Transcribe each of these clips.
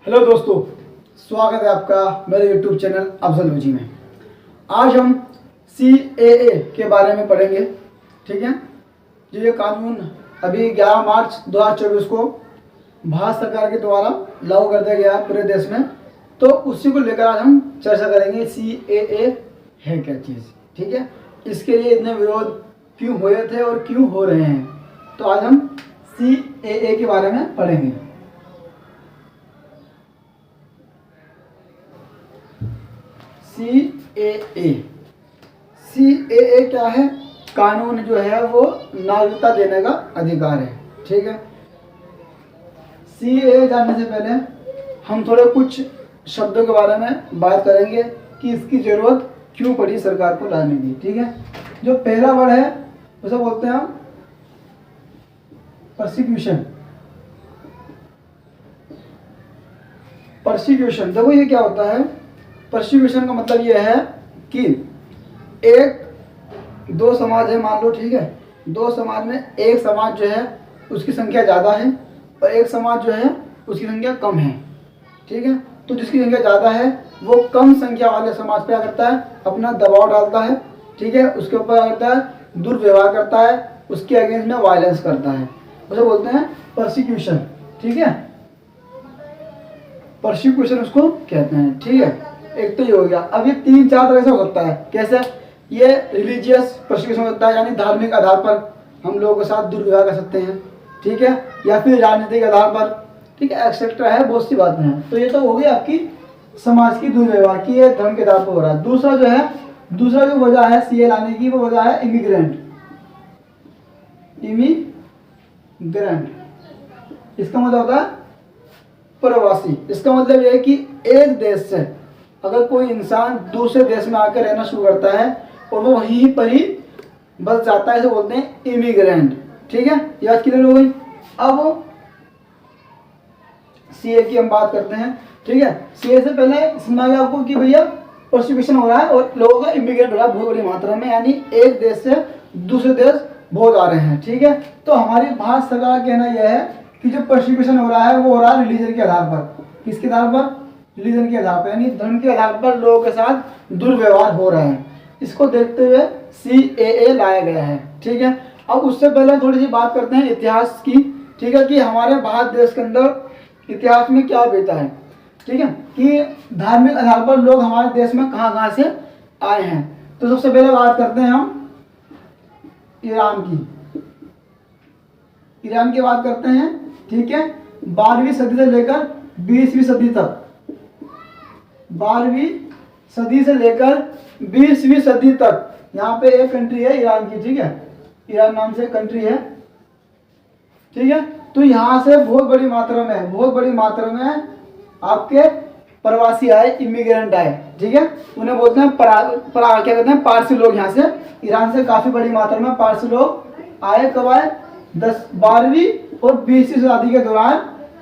Hello दोस्तों, स्वागत है आपका मेरे YouTube चैनल अफजलूजी में। आज हम CAA के बारे में पढ़ेंगे। ठीक है, जो ये कानून अभी 11 मार्च 2024 को भारत सरकार के द्वारा लागू कर दिया गया पूरे देश में, तो उसी को लेकर आज हम चर्चा करेंगे। CAA है क्या चीज़, ठीक है, इसके लिए इतने विरोध क्यों हुए थे और क्यों हो रहे हैं, तो आज हम CAA के बारे में पढ़ेंगे। CAA क्या है? कानून जो है वो नागरिकता देने का अधिकार है। ठीक है, CAA जानने से पहले हम थोड़े कुछ शब्दों के बारे में बात करेंगे कि इसकी ज़रूरत क्यों पड़ी सरकार को लाने की। ठीक है, जो पहला वर्ड है उसे बोलते हैं हम परसिक्यूशन। परसिक्यूशन, देखो ये क्या होता है। परसिक्यूशन का मतलब ये है कि दो समाज है, मान लो, ठीक है, दो समाज में एक समाज जो है उसकी संख्या ज़्यादा है और एक समाज जो है उसकी संख्या कम है। ठीक है, तो जिसकी संख्या ज़्यादा है वो कम संख्या वाले समाज पे क्या करता है, अपना दबाव डालता है। ठीक है, उसके ऊपर करता है, दुर्व्यवहार करता है, उसके अगेंस्ट में वायलेंस करता है, उसे बोलते हैं परसिक्यूशन। ठीक है, परसिक्यूशन उसको कहते हैं। ठीक है, एक तो ये हो गया। अब ये 3-4 तरह से हो सकता है। कैसे? ये रिलीजियस परसिक्यूशन होता है, यानी धार्मिक आधार पर हम लोगों के साथ दुर्व्यवहार कर सकते हैं। ठीक है, या फिर राजनीतिक आधार पर, ठीक है, एक्सेट्रा है, बहुत सी बातें हैं। तो ये तो हो गई आपकी समाज की दुर्व्यवहार की, ये धर्म के आधार पर हो रहा है। दूसरा जो वजह है CAA लाने की, वो वजह है इमिग्रेंट। इसका मतलब होता है प्रवासी। इसका मतलब यह है कि एक देश से अगर कोई इंसान दूसरे देश में आकर रहना शुरू करता है और वो वहीं पर ही बस जाता है, इसे बोलते हैं इमिग्रेंट। ठीक है, ये बात क्लियर हो गई। अब CAA की हम बात करते हैं। ठीक है, CAA से पहले समझा गया आपको कि भैया परसिक्यूशन हो रहा है और लोगों का इमिग्रेंट हो रहा है बहुत बड़ी मात्रा में, यानी एक देश से दूसरे देश बहुत आ रहे हैं। ठीक है, तो हमारी भारत सरकार का कहना यह है कि जो परसिक्यूशन हो रहा है वो हो रहा है रिलीजन के आधार पर। किसके आधार पर? रिलीजन के आधार पर, यानी धर्म के आधार पर लोगों के साथ दुर्व्यवहार हो रहा है। इसको देखते हुए CAA लाया गया है। ठीक है, अब उससे पहले थोड़ी सी बात करते हैं इतिहास की। ठीक है, कि हमारे भारत देश के अंदर इतिहास में क्या बीता है। ठीक है, कि धार्मिक आधार पर लोग हमारे देश में कहाँ से आए हैं। तो सबसे पहले बात करते हैं हम ईरान की बात करते हैं। ठीक है, 12वीं सदी से लेकर 20वीं सदी तक, 12वीं सदी से लेकर 20वीं सदी तक यहाँ पे एक कंट्री है ईरान की। ठीक है, ईरान नाम से कंट्री है। ठीक है, तो यहाँ से बहुत बड़ी मात्रा में आपके प्रवासी आए, इमिग्रेंट आए। ठीक है, उन्हें बोलते हैं क्या कहते हैं, पारसी लोग। यहाँ से ईरान से काफी बड़ी मात्रा में पारसी लोग आए। कब आए? 12वीं और 20वीं शताब्दी के दौरान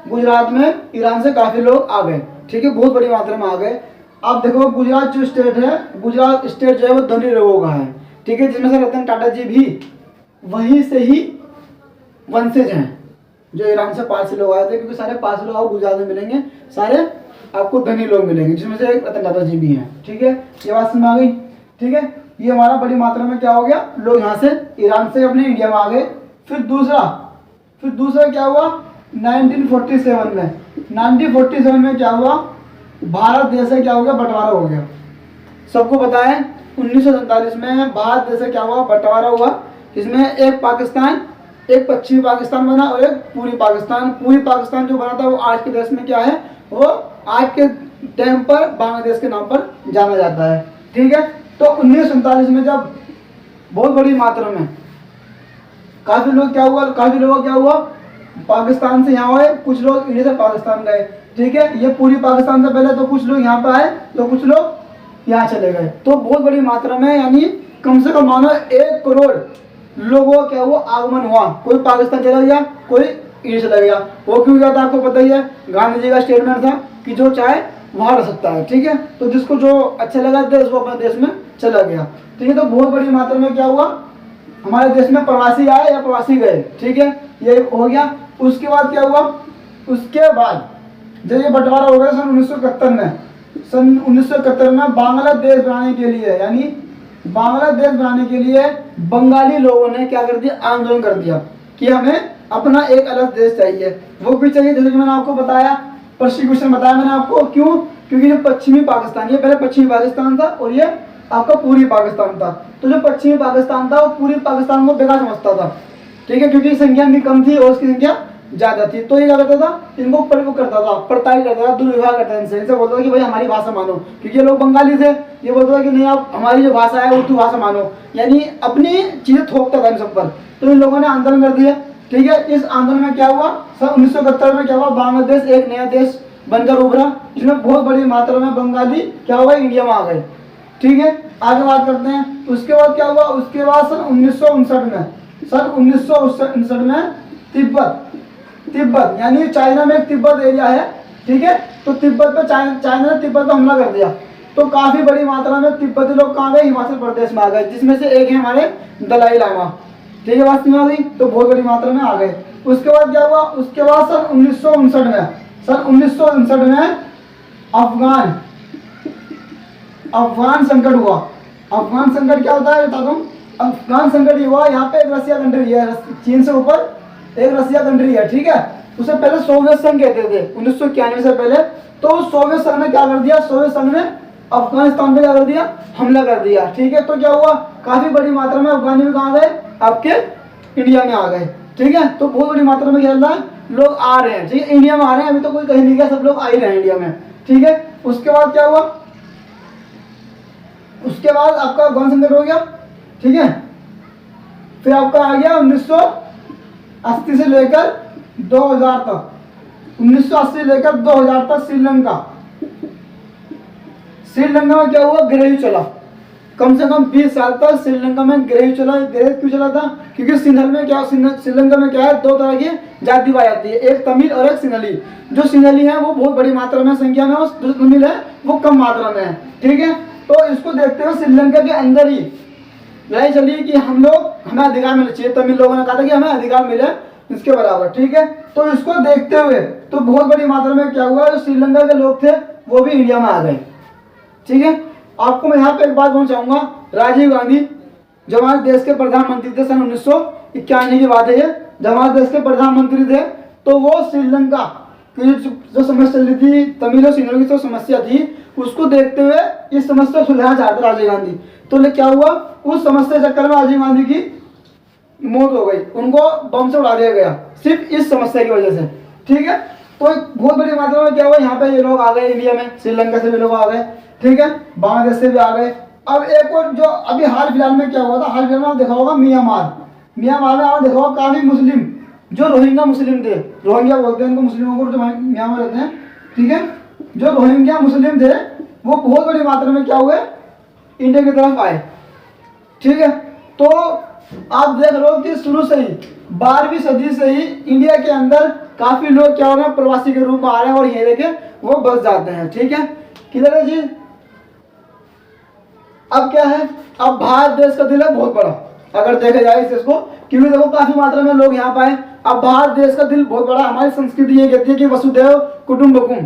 गुजरात में ईरान से काफी लोग आ गए। ठीक है, बहुत बड़ी मात्रा में आ गए। आप देखो गुजरात जो स्टेट है, गुजरात स्टेट जो है वो धनी लोगों का है। ठीक है, जिसमें से रतन टाटा जी भी वहीं से ही वंशज हैं, जो ईरान से पारसी लोग आए थे। क्योंकि सारे पारसी लोग आपको गुजरात में मिलेंगे, सारे आपको धनी लोग मिलेंगे, जिसमें से रतन टाटा जी भी हैं। ठीक है, ये बात समझ आ गई। ठीक है, ये हमारा बड़ी मात्रा में क्या हो गया, लोग यहाँ से ईरान से अपने इंडिया में आ गए। फिर दूसरा क्या हुआ, 1947 में क्या हुआ, भारत देश से क्या हो गया, बंटवारा हो गया। सबको पता है 1947 में भारत देश से क्या हुआ, बंटवारा हुआ। इसमें एक पाकिस्तान, एक पश्चिमी पाकिस्तान बना और एक पूरी पाकिस्तान जो बना था वो आज के देश में क्या है, वो आज के टाइम पर बांग्लादेश के नाम पर जाना जाता है। ठीक है, तो 1947 में जब बहुत बड़ी मात्रा में काफी लोगों का क्या हुआ, पाकिस्तान से यहाँ आए, कुछ लोग इंडिया से पाकिस्तान गए। ठीक है, ये पूरी पाकिस्तान से पहले तो कुछ लोग यहाँ पे आए, तो कुछ लोग यहाँ चले गए। तो बहुत बड़ी मात्रा में, यानी कम से कम मानो 1 करोड़ लोगों का क्या हुआ, आगमन हुआ। कोई पाकिस्तान चला गया, कोई इंडिया चला गया। वो क्यों गया था आपको पता ही है, गांधी जी का स्टेटमेंट था कि जो चाहे वहाँ रह सकता है। ठीक है, तो जिसको जो अच्छा लगा देश वो अपने देश में चला गया। ठीक है, तो बहुत बड़ी मात्रा में क्या हुआ, हमारे देश में प्रवासी आए या प्रवासी गए। ठीक है, ये हो गया। उसके बाद क्या हुआ, उसके बाद जब ये बंटवारा हो गया सन 1971 में, सन 1971 में बांग्लादेश बनाने के लिए, यानी बांग्लादेश बनाने के लिए बंगाली लोगों ने क्या कर दिया, आंदोलन कर दिया कि हमें अपना एक अलग देश चाहिए। वो भी चाहिए, जैसे कि मैंने आपको बताया, प्रोसिक्यूशन बताया मैंने आपको, क्यों? क्योंकि जो पश्चिमी पाकिस्तान, ये पहले पश्चिमी पाकिस्तान था और ये आपका पूर्वी पाकिस्तान था। तो जो पश्चिमी पाकिस्तान था वो पूर्वी पाकिस्तान को बेकार समझता था, ठीक है, क्योंकि संख्या भी कम थी और उसकी संख्या ज्यादा थी। तो ये क्या करता था, इनको प्रयोग करता था, प्रताड़ित करता था, दुर्व्यवहार करता था इनसे बोलता था कि भाई हमारी भाषा मानो, क्योंकि ये लोग बंगाली थे। ये बोलता था कि नहीं, आप हमारी जो भाषा है उर्दू भाषा मानो, यानी अपनी चीजें थोपता था इन सब पर। तो इन लोगों ने आंदोलन कर दिया, ठीक है। इस आंदोलन में क्या हुआ, सन 1971 में क्या हुआ, बांग्लादेश एक नया देश बनकर उभरा, जिसमें बहुत बड़ी मात्रा में बंगाली क्या हुआ, इंडिया में आ गए, ठीक है। आगे बात करते हैं, उसके बाद क्या हुआ, उसके बाद सन 1959 में तिब्बत यानी चाइना में एक तिब्बत एरिया है, ठीक है। तो तिब्बत पे चाइना ने तिब्बत पे हमला कर दिया। तो काफी बड़ी मात्रा में तिब्बती लोग कहाँ गए, हिमाचल प्रदेश में आ गए, जिसमें से एक है हमारे दलाई लामा, ठीक है। बात समझ आ गई, तो बहुत बड़ी मात्रा में आ गए। उसके बाद क्या हुआ, उसके बाद सन 1959 में अफगान संकट हुआ। अफगान संकट क्या होता है बता दूं, अफगान संकट ये हुआ, यहाँ पे एक रसिया कंट्री है, चीन से ऊपर एक रसिया कंट्री है, ठीक है। उसे पहले सोवियत संघ कहते थे 1991 से पहले। तो सोवियत संघ ने क्या कर दिया, सोवियत संघ ने अफगानिस्तान पे क्या कर दिया, हमला कर दिया, ठीक है। तो क्या हुआ, काफी बड़ी मात्रा में अफगानी भी कहाँ गए, आपके इंडिया में आ गए, ठीक है। तो बहुत बड़ी मात्रा में क्या है, लोग आ रहे हैं, ठीक है, इंडिया में आ रहे हैं। अभी तो कोई कहीं नहीं गया, सब लोग आ ही रहे हैं इंडिया में, ठीक है। उसके बाद क्या हुआ, उसके बाद आपका अफगान संकट हो गया, ठीक है। फिर आपका आ गया 1980 से लेकर 2000 तक, 1980 से लेकर 2000 तक श्रीलंका में क्या हुआ, गृहयुद्ध चला। कम से कम 20 साल तक श्रीलंका में गृहयुद्ध चला। गृहयुद्ध क्यों चला था, क्योंकि श्रीलंका में क्या है, दो तरह की जाति पाई जाती है, एक तमिल और एक सिंहली। जो सिंहली है वो बहुत बड़ी मात्रा में संख्या में, और जो तमिल है वो कम मात्रा में है, ठीक है। तो इसको देखते हुए श्रीलंका के अंदर ही लड़ाई चली कि हमें अधिकार मिलना चाहिए। तमिल लोगों ने कहा था कि हमें अधिकार मिले इसके बराबर, ठीक है। तो इसको देखते हुए तो बहुत बड़ी मात्रा में क्या हुआ, जो श्रीलंका के लोग थे वो भी इंडिया में आ गए, ठीक है। आपको मैं यहाँ पे एक बात बोलना चाहूंगा, राजीव गांधी जब हमारे देश के प्रधानमंत्री थे, सन 1991 की बात है ये, जब हमारे देश के प्रधानमंत्री थे, तो वो श्रीलंका की जो समस्या चल रही थी, तमिल और सिंहलों की जो समस्या थी, उसको देखते हुए इस समस्या को सुलझाना चाहते राजीव गांधी। तो क्या हुआ, उस समस्या चक्कर में राजीव गांधी की मौत हो गई, उनको बम से उड़ा दिया गया, सिर्फ इस समस्या की वजह से, ठीक है। तो बहुत बड़ी मात्रा में क्या हुआ, यहाँ पे ये लोग आ गए इंडिया में, श्रीलंका से भी लोग आ गए, ठीक है, बांग्लादेश से भी आ गए। अब एक और जो अभी हाल फिलहाल में क्या हुआ था, हाल फिलहाल में आप देखा होगा म्यांमार में आपने देखा होगा काफी मुस्लिम, जो रोहिंग्या मुस्लिम थे, रोहिंग्या बोलते हैं इनको मुस्लिमों को, जो म्यांमार रहते हैं, ठीक है। जो रोहिंग्या मुस्लिम थे वो बहुत बड़ी मात्रा में क्या हुए, इंडिया की तरफ आए, ठीक है। तो आप देख रहे हो कि शुरू से ही 12वीं सदी से ही इंडिया के अंदर काफी लोग क्या हो रहे हैं, प्रवासी के रूप में आ रहे हैं और यहीं रह वो बस जाते हैं, ठीक है। किधर है जी, अब क्या है, अब भारत देश का दिल है बहुत बड़ा, अगर देखा जाए इस देश को, क्योंकि देखो काफी मात्रा में लोग यहाँ पाए। अब भारत देश का दिल बहुत बड़ा, हमारी संस्कृति ये कहती है कि वसुधैव कुटुंबकम,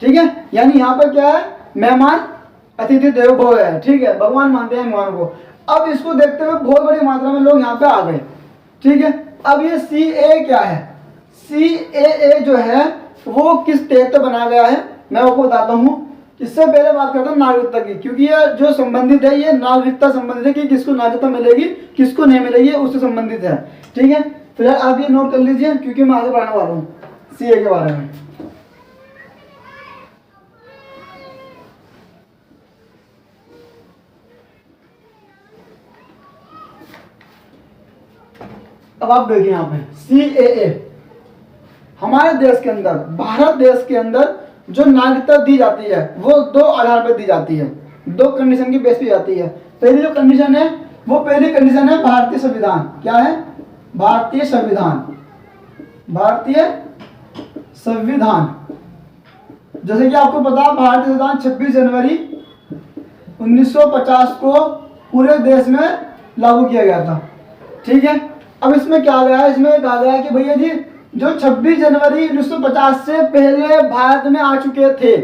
ठीक है, यानी यहाँ पर क्या है, मेहमान अतिथि देवो भव है, ठीक है, भगवान मानते हैं मेहमान को। अब इसको देखते हुए बहुत बड़ी मात्रा में लोग यहाँ पे आ गए, ठीक है। अब ये CAA क्या है, CAA जो है वो किस तहत पे बनाया गया है, मैं आपको बताता हूँ। इससे पहले बात करते हैं नागरिकता की, क्योंकि ये जो संबंधित है, ये नागरिकता संबंधित है कि किसको नागरिकता मिलेगी किसको नहीं मिलेगी, उससे संबंधित है, ठीक है। फिलहाल आप ये नोट कर लीजिए, क्योंकि मैं आगे बढ़ाने वाला हूँ CAA के बारे में। अब आप देखिए यहाँ पे CAA, हमारे देश के अंदर, भारत देश के अंदर जो नागरिकता दी जाती है वो दो आधार पर दी जाती है, दो कंडीशन की बेस पे जाती है। पहली जो कंडीशन है, वो पहली कंडीशन है भारतीय संविधान। क्या है, भारतीय संविधान, भारतीय संविधान। जैसे कि आपको पता है भारतीय संविधान 26 जनवरी 1950 को पूरे देश में लागू किया गया था, ठीक है। अब इसमें क्या आ गया है, इसमें कहा गया है कि भैया जी जो 26 जनवरी 1950 से पहले भारत में आ चुके थे।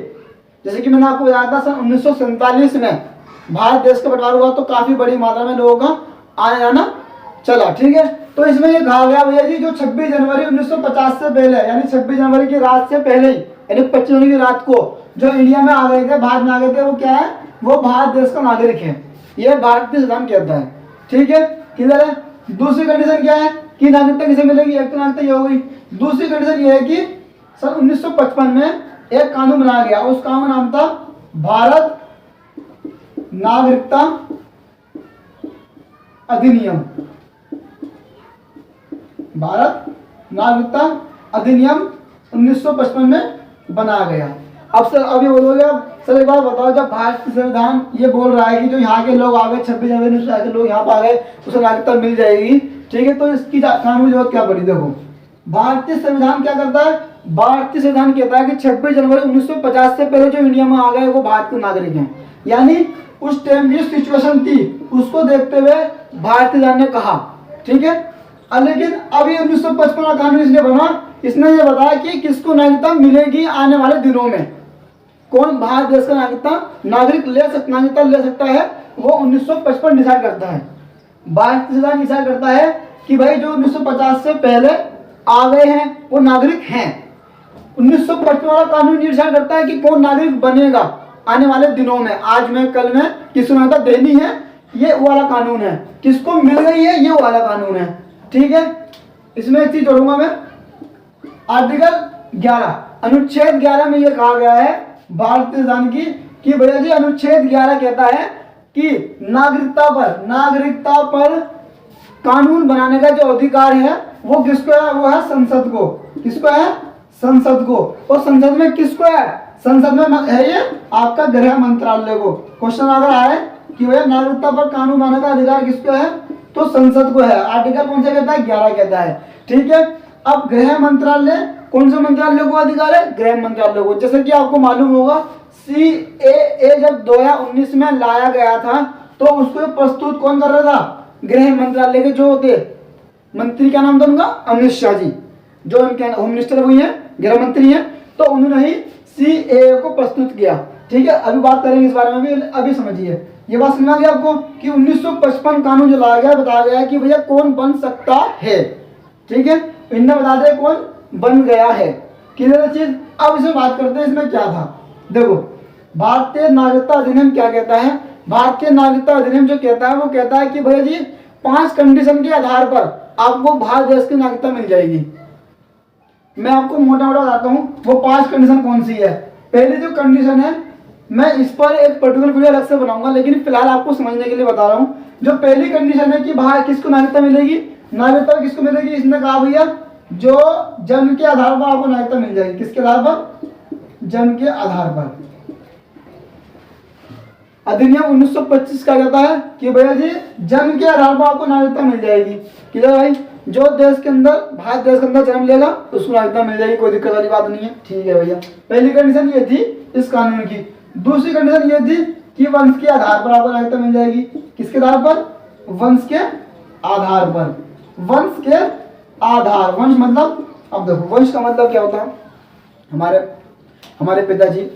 जैसे कि मैंने आपको बताया था सन 1947 में भारत देश का बंटवारा हुआ, तो काफी बड़ी मात्रा में लोगों का आना जाना चला। ठीक है, तो इसमें ये कहा गया भैया जी जो 26 जनवरी 1950 से पहले यानी 26 जनवरी की रात से पहले ही यानी 25 जनवरी की रात को जो इंडिया में आ गए थे, भारत में आ गए थे, वो क्या है, वो भारत देश का नागरिक है। ये भारतीय संविधान कहता है। ठीक है, क्लियर है। दूसरी कंडीशन क्या है कि नागरिकता किसे मिलेगी, एक तो नागरिकता ये हो गई। दूसरी कंडीशन ये है कि सन 1955 में एक कानून बनाया गया, उस कानून का नाम था भारत नागरिकता अधिनियम। भारत नागरिकता अधिनियम 1955 में बनाया गया। अब सर अभी बोलोगे, सर एक बार बताओ, जब भारतीय संविधान ये बोल रहा है कि जो यहाँ के लोग आ गए 26 जनवरी के लोग यहाँ पर आ गए उसे नागरिकता मिल जाएगी, ठीक है, तो इसकी कानूनी जरूरत क्या पड़ी। देखो भारतीय संविधान क्या करता है, भारतीय संविधान कहता है कि 26 जनवरी 1950 से पहले जो इंडिया में आ गए वो भारत के नागरिक हैं। यानी उस टाइम की सिचुएशन थी उसको देखते हुए भारतीय संविधान ने कहा। ठीक है, लेकिन अभी 1955 का कानून इसलिए बना, इसने ये बताया कि किसको नागरिकता मिलेगी आने वाले दिनों में, कौन भारत देश का नागरिक नागरिकता ले सकता है, वो 1955 डिसाइड करता है। भारतीय संविधान डिसाइड करता है कि भाई जो 1950 से पहले आ गए हैं वो नागरिक हैं। 1955 वाला कानून डिसाइड करता है कि कौन नागरिक बनेगा आने वाले दिनों में, आज में कल में किसको नागरिकता देनी है, ये वाला कानून है। किसको मिल गई है, ये वाला कानून है। ठीक है, इसमें एक चीज जोड़ूंगा मैं, आर्टिकल 11 अनुच्छेद 11 में ये कहा गया है भारतीय संविधान की कि भैया जी अनुच्छेद 11 कहता है कि नागरिकता पर कानून बनाने का जो अधिकार है वो किसको है, वो है संसद को। किसको है, संसद को। और संसद में किसको है, संसद में है ये आपका गृह मंत्रालय को। क्वेश्चन अगर आए कि भैया नागरिकता पर कानून बनाने का अधिकार किसको है, तो संसद को है। आर्टिकल कौन सा कहता है, 11 कहता है। ठीक है, अब गृह मंत्रालय कौन सा मंत्रालय को अधिकार है, गृह मंत्रालय को। जैसे कि आपको मालूम होगा CAA जब 2019 में लाया गया था तो उसको प्रस्तुत कौन कर रहा था, गृह मंत्रालय के जो होते मंत्री, क्या नाम था उनका, अमित शाह जी, जो उनके होम मिनिस्टर हुई है, गृह मंत्री हैं, तो उन्होंने ही CAA को प्रस्तुत किया। ठीक है, अभी बात करेंगे इस बारे में भी, अभी समझिए। ये बात समझ आ गई आपको कि 1955 कानून जो लाया गया, बताया गया कि भैया कौन बन सकता है। ठीक है, इनने बता दे कौन बन गया है। क्लियर चीज। अब इसमें बात करते हैं इसमें क्या था। देखो भारतीय नागरिकता अधिनियम क्या कहता है, भारतीय नागरिकता अधिनियम जो कहता है वो कहता है कि भैया जी 5 कंडीशन के आधार पर आपको भारत देश की नागरिकता मिल जाएगी। मैं आपको मोटा मोटा बताता हूँ वो 5 कंडीशन कौन सी है। पहली जो कंडीशन है, मैं इस पर एक पर्टिकुलर वीडियो अलग से बनाऊंगा, लेकिन फिलहाल आपको समझने के लिए बता रहा हूँ। जो पहली कंडीशन है कि बाहर किसको नागरिकता मिलेगी, नागरिकता किसको मिलेगी, इसने कहा भैया जो जन्म के आधार पर आपको नागरिकता मिल जाएगी। किसके आधार पर, जन्म के आधार पर। अधिनियम 1925 का कहता है कि भैया जी जन्म के आधार पर आपको नागरिकता मिल जाएगी। क्लियर भाई, जो देश के अंदर, भारत देश के अंदर जन्म लेगा उसको नागरिकता मिल जाएगी, कोई दिक्कत वाली बात नहीं है। ठीक है भैया, पहली कंडीशन ये थी इस कानून की। दूसरी कंडीशन ये थी कि वंश के आधार पर आपको नागरिकता मिल जाएगी। किसके आधार पर, वंश के आधार पर। वंश के आधार, वंश मतलब, अब देखो वंश का मतलब क्या होता है, हमारे पिताजी,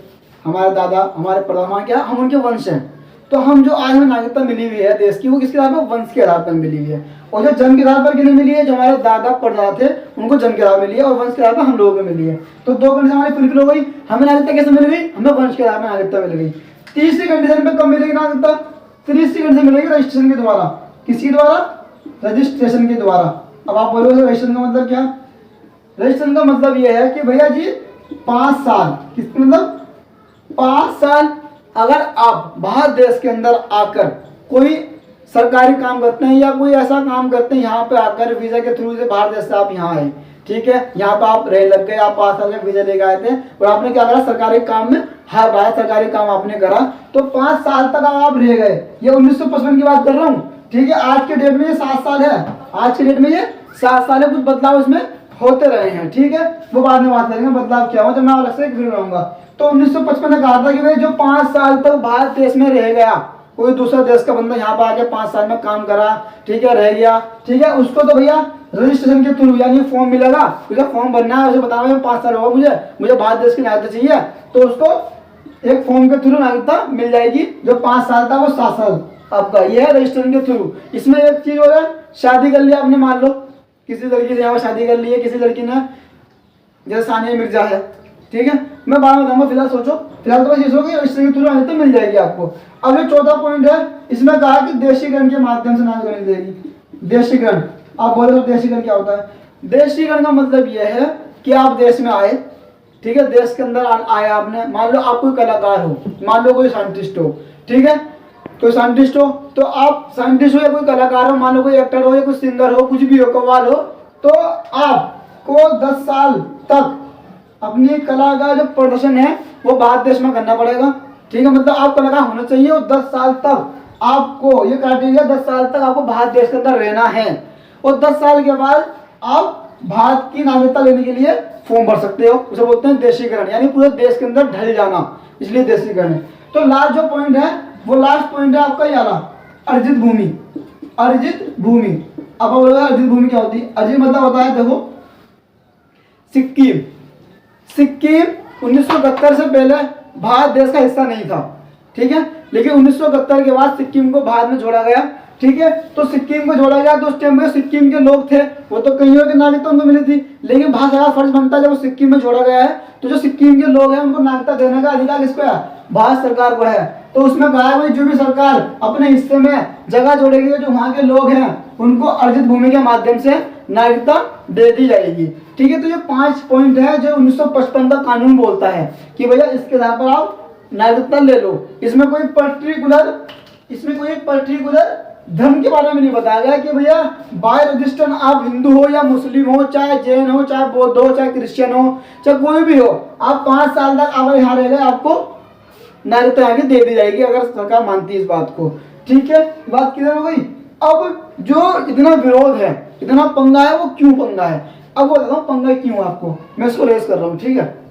हमारे दादा, हमारे परदादा, क्या हम उनके वंश हैं। तो हम जो आज हमें नागरिकता मिली हुई है देश की, वो किसके आधार पर, वंश के आधार पर मिली हुई है। और जो जन्म के आधार पर किन्हें मिली है, जो हमारे दादा परदादा थे उनको जन्म के आधार मिली है, और वंश के आधार पर हम लोगों को मिली है। तो 2 कंडीशन हमारी फुलफिल हो गई। हमें नागरिकता कैसे मिल गई, हमें वंश के आधार पर नागरिकता मिल गई। तीसरी कंडीशन में कब मिलेगी नागरिकता, तीसरी कंडीशन मिलेगी रजिस्ट्रेशन के द्वारा। किसके द्वारा, रजिस्ट्रेशन के द्वारा। अब आप बोलोगे रजिस्ट्रेशन का मतलब क्या, रजिस्ट्रेशन का मतलब यह है कि भैया जी 5 साल, किसका मतलब 5 साल अगर आप भारत देश के अंदर आकर कोई सरकारी काम करते हैं या कोई ऐसा काम करते हैं, यहाँ पे आकर वीजा के थ्रू से भारत देश से आप यहाँ आए, ठीक है, यहाँ पे आप रह लग गए, आप 5 साल का वीजा लेके आए थे और आपने क्या करा, सरकारी काम में हर बार सरकारी काम आपने करा, तो 5 साल तक आप रह गए। ये 1955 की बात कर रहा हूँ। ठीक है, आज के डेट में ये 7 साल है, आज के डेट में ये 7 साल है। कुछ बदलाव इसमें होते रहे हैं। ठीक है, वो बाद में बात करेंगे बदलाव क्या हो, जब मैं अलग से एक वीडियो बनाऊंगा। तो 1955 ने कहा था कि भाई जो 5 साल तक भारत देश में रह गया, कोई दूसरा देश का बंदा यहाँ पर आके 5 साल में काम करा, ठीक है, रह गया, ठीक है, उसको तो भैया रजिस्ट्रेशन के थ्रू यानी फॉर्म मिलेगा, उसे फॉर्म भरना है, उसे बताना 5 साल होगा मुझे भारत देश की नागरिकता चाहिए, तो उसको एक फॉर्म के थ्रू नागरिकता मिल जाएगी। जो 5 साल था वो 7 साल आपका, यह है रजिस्ट्रेशन के थ्रू। इसमें एक चीज हो गया, शादी कर लिया आपने, मान लो किसी लड़की से यहाँ शादी कर ली है, किसी लड़की ने, जैसे सानिया मिर्जा है, ठीक है, मैं बाद में बताऊंगा, फिलहाल सोचो, फिलहाल तो बस ये सोचो कि रजिस्ट्रेशन के थ्रू नागरिकता मिल जाएगी आपको। अब ये चौथा पॉइंट है, इसमें कहा कि देशीकरण के माध्यम से नागरिकता मिल जाएगी। देशीकरण, आप बोले तो देशीकरण क्या होता है? देशीकरण का मतलब यह है कि आप देश में आए, ठीक है, देश के अंदर आए आपने, मान लो आप कोई कलाकार हो, मान लो कोई साइंटिस्ट हो, ठीक है, कोई साइंटिस्ट हो, तो आप साइंटिस्ट हो या कोई कलाकार हो, मान लो कोई एक्टर हो या कोई सिंगर हो, कुछ भी हो, कव्वाल हो, तो आपको 10 साल तक अपनी कला का जो प्रदर्शन है वो भारत देश में करना पड़ेगा, ठीक है, मतलब आप कलाकार होना चाहिए और 10 साल तक आपको, ये क्राइटेरिया, 10 साल तक आपको भारत देश के अंदर रहना है, और 10 साल के बाद आप भारत की नागरिकता लेने के लिए फॉर्म भर सकते हो, उसे बोलते हैं देशीकरण, यानी पूरे देश के अंदर ढल जाना, इसलिए देशीकरण है। तो लास्ट जो पॉइंट है वो लास्ट पॉइंट है आपका ये वाला, अर्जित भूमि। अर्जित भूमि, अब बोलोगे अर्जित भूमि क्या होती है? अर्जित मतलब होता है, देखो, सिक्किम। सिक्किम 1971 से पहले भारत देश का हिस्सा नहीं था, ठीक है, लेकिन 1971 के बाद सिक्किम को भारत में जोड़ा गया, ठीक है, तो सिक्किम को जोड़ा गया, तो उस टाइम में सिक्किम के लोग थे वो तो कईयों के नागरिकता उनको मिली थी, लेकिन भारत सरकार फर्ज बनता है जब वो सिक्किम में जोड़ा गया है तो जो सिक्किम के लोग हैं उनको नागरिकता देने का अधिकार किसको है? भारत सरकार को है। तो उसमें कहा है जो भी सरकार अपने हिस्से में जगह जोड़ेगी, जो वहाँ के लोग हैं उनको अर्जित भूमि के माध्यम से नागरिकता दे दी जाएगी, ठीक है। तो ये 5 पॉइंट है जो 1955 का कानून बोलता है कि भैया इसके आधार पर आप नागरिकता ले लो। इसमें कोई पर्टिकुलर धर्म के बारे में नहीं बताया गया कि भैया बाय रजिस्टर आप हिंदू हो या मुस्लिम हो, चाहे जैन हो, चाहे बौद्ध हो, चाहे क्रिश्चियन हो, चाहे कोई भी हो, आप 5 साल तक अगर यहाँ रह गए आपको नागरिकता आगे दे दी जाएगी, अगर सरकार मानती है इस बात को, ठीक है। बात क्लियर हो गई। अब जो इतना विरोध है, इतना पंगा है, वो क्यों पंगा है? अब वो बताता हूँ पंगा क्यों आपको, मैं इसको रेस कर रहा हूँ, ठीक है।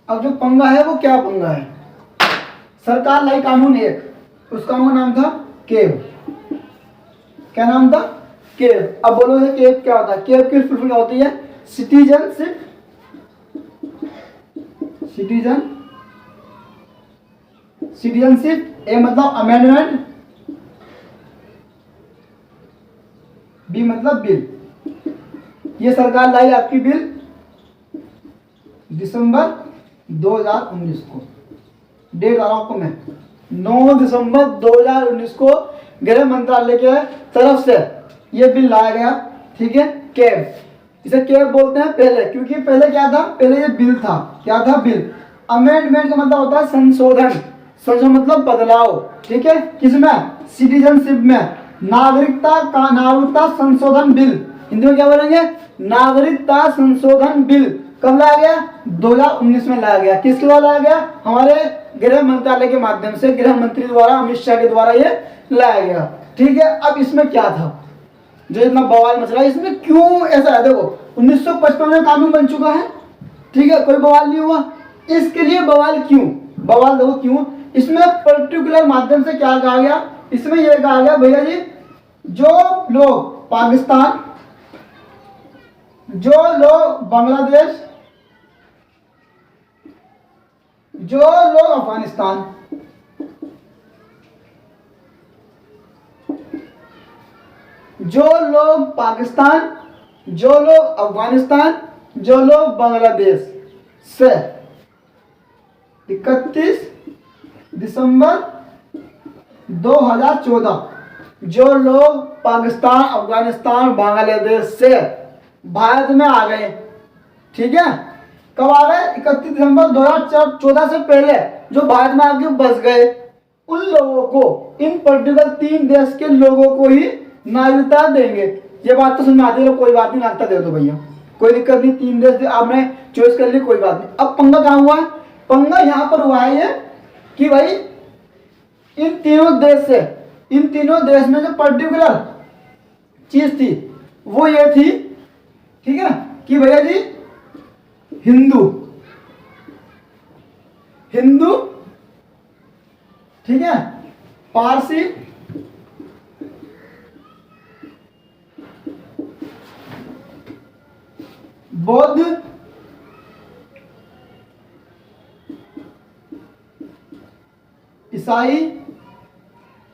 अब जो पंगा है वो क्या पंगा है? सरकार लाई कानून एक, उस कानून का नाम था केव। क्या नाम था? केव। अब बोलो ये केव क्या होता है? केव की फुल फॉर्म क्या होती है? सिटीजनशिप ए मतलब अमेंडमेंट, बी मतलब बिल। ये सरकार लाई आपकी बिल दिसंबर 2019 को, डेट आ रहा हूं आपको मैं, 9 दिसंबर 2019 को गृह मंत्रालय के तरफ से ये बिल लाया गया, ठीक है। केव, इसे केव बोलते हैं पहले, क्योंकि पहले क्या था? पहले ये बिल था। क्या था? बिल। अमेंडमेंट का मतलब होता है संशोधन, संशोधन मतलब बदलाव, ठीक है। किसमें? सिटीजनशिप में। नागरिकता संशोधन बिल, हिंदी में क्या बोलेंगे? नागरिकता संशोधन बिल कब लाया गया? 2019 में लाया गया। किसके द्वारा लाया गया? हमारे गृह मंत्रालय के माध्यम से, गृह मंत्री द्वारा, अमित शाह के द्वारा ये लाया गया, ठीक है। अब इसमें क्या था जो इतना बवाल मच रहा है? इसमें क्यों ऐसा है? देखो 1955 में कानून बन चुका है, ठीक है, कोई बवाल नहीं हुआ। इसके लिए बवाल क्यों? बवाल देखो क्यों। इसमें पर्टिकुलर माध्यम से क्या कहा गया? इसमें यह कहा गया भैया जी, जो लोग पाकिस्तान, जो लोग बांग्लादेश, जो लोग अफगानिस्तान, जो लोग पाकिस्तान, जो लोग अफगानिस्तान, जो लोग बांग्लादेश से 31 दिसंबर 2014, जो लोग पाकिस्तान, अफगानिस्तान, बांग्लादेश से भारत में आ गए, ठीक है। कब आ गए? 31 दिसंबर 2014 से पहले जो भारत में आके बस गए, उन लोगों को, इन पर्टिकुलर 3 देश के लोगों को ही नागरिकता देंगे। ये बात तो समझ में आती है, कोई बात नहीं, नागरिकता दे दो भैया, कोई दिक्कत नहीं, 3 देश आपने चॉइस कर ली, कोई बात नहीं। अब पंगा कहाँ हुआ है? पंगा यहाँ पर हुआ है ये कि भाई इन तीनों देश से, इन तीनों देश में जो पर्टिकुलर चीज थी वो ये थी ठीक है, कि भैया जी हिंदू, हिंदू, ठीक है, पारसी, बौद्ध, ईसाई,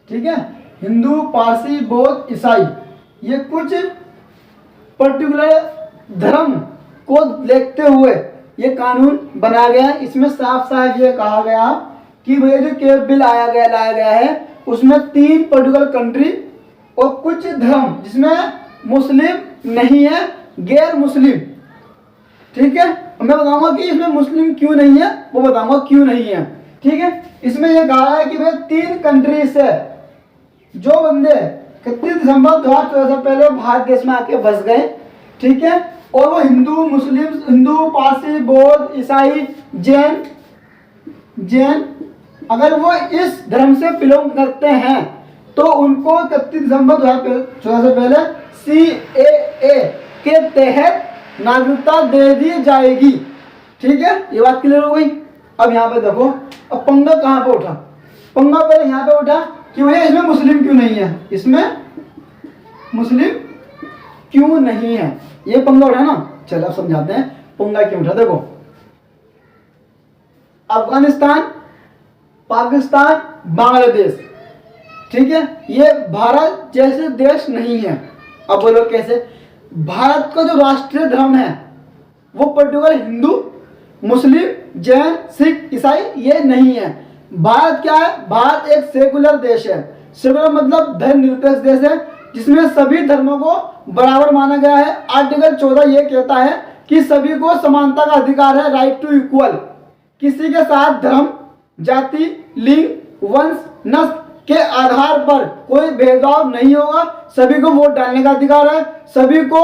ठीक है, हिंदू, पारसी, बौद्ध, ईसाई, ये कुछ पर्टिकुलर धर्म को देखते हुए ये कानून बनाया गया है। इसमें साफ साफ ये कहा गया कि भैया जो केव बिल लाया गया है उसमें 3 पर्टिकुलर कंट्री और कुछ धर्म जिसमें मुस्लिम नहीं है, गैर मुस्लिम, ठीक है। मैं बताऊंगा कि इसमें मुस्लिम क्यों नहीं है, वो बताऊंगा क्यों नहीं है, ठीक है। इसमें यह कहा है कि भाई 3 कंट्री से जो बंदे 31 दिसंबर 2014 से पहले भारत देश में आके बस गए, ठीक है, और वो हिंदू, मुस्लिम, हिंदू, पारसी, बौद्ध, ईसाई, जैन अगर वो इस धर्म से बिलोंग करते हैं तो उनको 31 दिसंबर 2014 से पहले CAA के तहत नागरिकता दे दी जाएगी, ठीक है। ये बात क्लियर हो गई। अब यहाँ पे देखो, अब पंगा कहाँ पे उठा, पंगा पहले यहाँ पे उठा कि भैया इसमें मुस्लिम क्यों नहीं है, इसमें मुस्लिम क्यों नहीं है, ये पंगा उठा ना। चलो अब समझाते हैं पंगा क्यों उठा। देखो, अफगानिस्तान, पाकिस्तान, बांग्लादेश, ठीक है, ये भारत जैसे देश नहीं है। अब बोलो कैसे? भारत का जो राष्ट्रीय धर्म है वो पर्टिकुलर हिंदू, मुस्लिम, जैन, सिख, ईसाई ये नहीं है। भारत क्या है? भारत एक सेकुलर देश है। सेकुलर मतलब धर्मनिरपेक्ष देश है जिसमें सभी धर्मों को बराबर माना गया है। आर्टिकल 14 ये कहता है कि सभी को समानता का अधिकार है, राइट टू इक्वल। किसी के साथ धर्म, जाति, लिंग, वंश, नस्ल के आधार पर कोई भेदभाव नहीं होगा। सभी को वोट डालने का अधिकार है, सभी को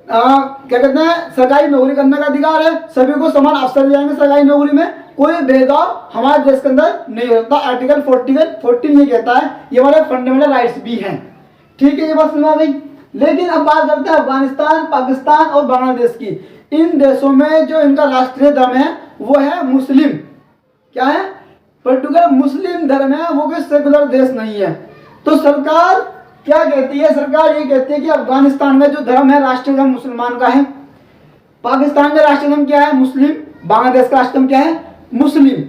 क्या कहते हैं सरकारी नौकरी करने का अधिकार है, सभी को समान अवसर दिए जाएंगे सरकारी नौकरी में। कोई भेदभाव हमारे देश के अंदर नहीं होता। आर्टिकल 14 ये कहता है, ये हमारे फंडामेंटल राइट्स भी हैं, ठीक है। ये बात समझ आ गई। लेकिन अब बात करते हैं अफगानिस्तान, पाकिस्तान और बांग्लादेश की। इन देशों में जो इनका राष्ट्रीय धर्म है वो है मुस्लिम। क्या है? पर्टिकुलर मुस्लिम धर्म है, वो कोई सेकुलर देश नहीं है। तो सरकार क्या कहती है? सरकार ये कहती है कि अफगानिस्तान में जो धर्म है राष्ट्रीय धर्म मुसलमान का है, पाकिस्तान का राष्ट्रीय धर्म क्या है? मुस्लिम, बांग्लादेश का राष्ट्रीय धर्म क्या है? मुस्लिम।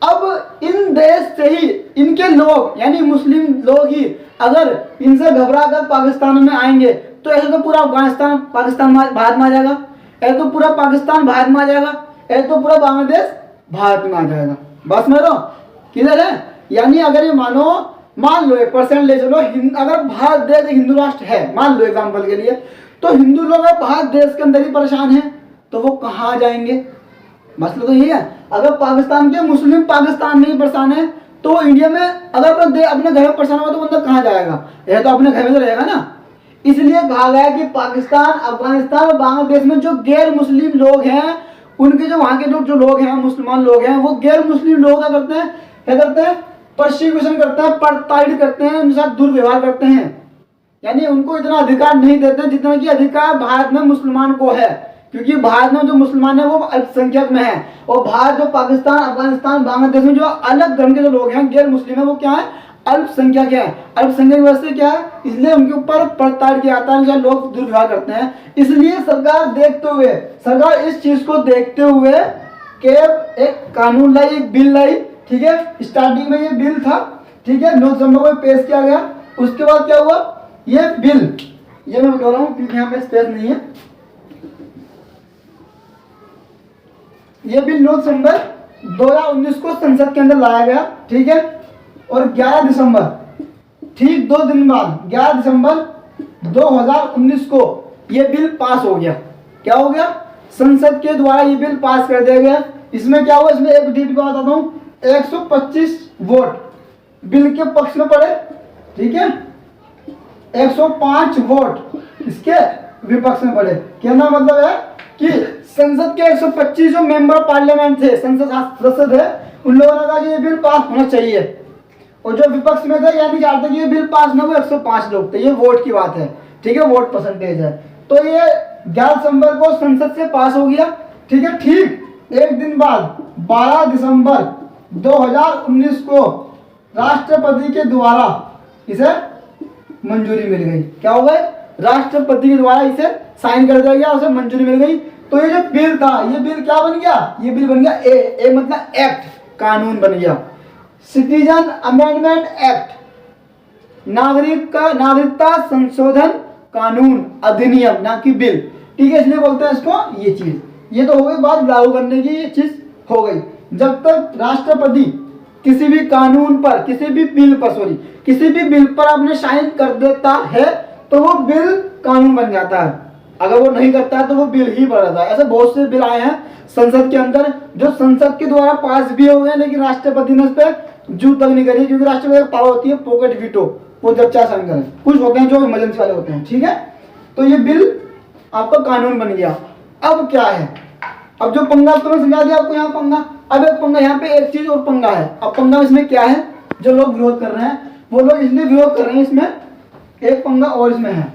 अब इन देश से ही इनके लोग यानी मुस्लिम लोग ही अगर इनसे घबरा कर पाकिस्तान में आएंगे तो ऐसे तो पूरा अफगानिस्तान पाकिस्तान भारत में आ जाएगा, ऐसे तो पूरा पाकिस्तान भारत में आ जाएगा, ऐसे तो पूरा बांग्लादेश भारत में आ जाएगा। बस मेरा क्लियर है? यानी अगर ये मान लो 1% ले चलो, अगर भारत देश हिंदू राष्ट्र है, मान लो एग्जाम्पल के लिए, तो हिंदू लोग भारत देश के अंदर ही परेशान हैं तो वो कहाँ जाएंगे? मसला तो यही है। अगर पाकिस्तान के मुस्लिम पाकिस्तान में ही परेशान है तो इंडिया में अगर अपने घर में परेशान हुआ तो बंदा कहाँ जाएगा? यह तो अपने घर में तो रहेगा ना। इसलिए कहा गया कि पाकिस्तान, अफगानिस्तान और बांग्लादेश में जो गैर मुस्लिम लोग हैं, उनके जो वहाँ के जो लोग हैं, मुसलमान लोग हैं, वो गैर मुस्लिम लोग क्या करते हैं? परसिक्यूशन करते हैं, प्रताड़ित करते हैं, उनके साथ दुर्व्यवहार करते हैं। यानी उनको इतना अधिकार नहीं देते जितना कि अधिकार भारत में मुसलमान को है, क्योंकि भारत में जो मुसलमान है वो अल्पसंख्यक में है। और भारत जो पाकिस्तान, अफगानिस्तान, बांग्लादेश में जो अलग धर्म के जो लोग हैं, गैर मुस्लिम है, वो क्या है? अल्पसंख्यक है। अल्पसंख्यक की वजह से क्या है? इसलिए उनके ऊपर प्रताड़ित किया जाता है, लोग दुर्व्यवहार करते हैं। इसलिए सरकार इस चीज को देखते हुए के एक कानून लाई, एक बिल लाई, ठीक है। स्टार्टिंग में ये बिल था, ठीक है, 9 दिसंबर को पेश किया गया। उसके बाद क्या हुआ? ये बिल, ये मैं बता रहा हूँ क्योंकि यहाँ पे स्पेस नहीं है। ये बिल 9 दिसंबर 2019 को संसद के अंदर लाया गया, ठीक है। और 11 दिसंबर, ठीक 2 दिन बाद 11 दिसंबर 2019 को ये बिल पास हो गया। क्या हो गया? संसद के द्वारा ये बिल पास कर दिया गया। इसमें क्या हुआ? इसमें एक डेट की बात बताता हूँ, 125 वोट बिल के पक्ष में पड़े, ठीक है, 105 वोट इसके विपक्ष में पड़े। कहना मतलब है कि संसद के 125 जो मेंबर पार्लियामेंट थे, संसद सदस्य थे, उन लोगों ने कहा कि ये बिल पास होना चाहिए। और जो विपक्ष में थे यानी चाहते कि ये बिल पास ना हो, 105 लोग थे। ये वोट की बात है, ठीक है, वोट परसेंटेज है। तो ये 11 दिसंबर को संसद से पास हो गया, ठीक है। ठीक एक दिन बाद 12 दिसंबर 2019 को राष्ट्रपति के द्वारा इसे मंजूरी मिल गई। क्या हो गए? राष्ट्रपति के द्वारा इसे साइन कर दिया गया, उसे मंजूरी मिल गई। तो ये जो बिल था, ये बिल क्या बन गया? ये बिल बन गया ए मतलब एक्ट, कानून बन गया। सिटीजन अमेंडमेंट एक्ट, नागरिकता संशोधन कानून, अधिनियम, ना कि बिल, ठीक है। इसलिए बोलते हैं इसको ये चीज। ये तो हो गई बात लागू करने की, ये चीज हो गई। जब तक राष्ट्रपति किसी भी कानून पर, किसी भी बिल पर अपने साइन कर देता है तो वो बिल कानून बन जाता है। अगर वो नहीं करता है तो वो बिल ही बन जाता है। ऐसे बहुत से बिल आए हैं संसद के अंदर जो संसद के द्वारा पास भी हो गए, लेकिन राष्ट्रपति ने उस पर जू तक नहीं करी, क्योंकि राष्ट्रपति की पावर होती है पॉकेट वीटो, वो जब चाहे साइन करे। कुछ होते हैं जो इमरजेंसी वाले होते हैं, ठीक है। तो ये बिल आपका कानून बन गया। अब क्या है? अब जो पंगा तो मैं समझा दिया आपको, यहाँ पंगा। अब एक पंगा, यहाँ पे एक चीज और पंगा है। अब पंगा इसमें क्या है? जो लोग विरोध कर रहे हैं, वो लोग इसलिए विरोध कर रहे हैं, इसमें एक पंगा और इसमें है।